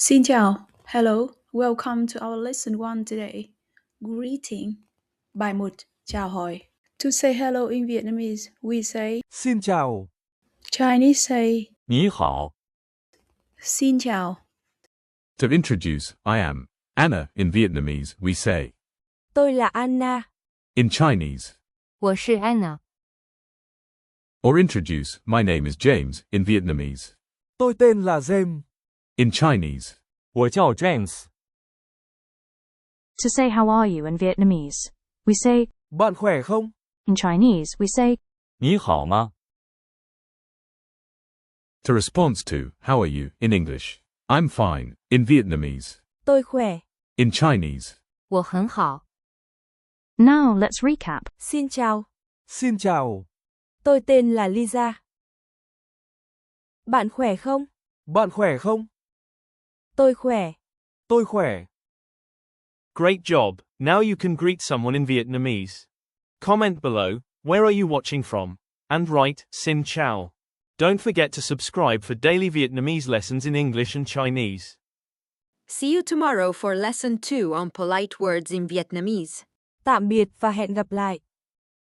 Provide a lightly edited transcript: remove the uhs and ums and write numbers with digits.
Xin chào, hello, welcome to our lesson 1 today. Greeting. Bài 1, chào hỏi. To say hello in Vietnamese, we say Xin chào. Chinese say 你好. Xin chào. To introduce, I am Anna in Vietnamese, we say. Tôi là Anna. In Chinese. 我是 Anna. Or introduce, my name is James in Vietnamese. Tôi tên là James. In Chinese. 我叫 James. To say how are you in Vietnamese, we say Bạn khỏe không? in Chinese, we say 你好吗? To respond to, how are you, in English. I'm fine, in Vietnamese. Tôi khỏe. In Chinese. 我很好. Now let's recap. Xin chào. Xin chào. Tôi tên là Lisa. Bạn khỏe không? Bạn khỏe không? Tôi khỏe. Tôi khỏe. Great job. Now you can greet someone in Vietnamese. Comment below, where are you watching from? And write, Xin chào. Don't forget to subscribe for daily Vietnamese lessons in English and Chinese. See you tomorrow for lesson 2 on polite words in Vietnamese. Tạm biệt và hẹn gặp lại.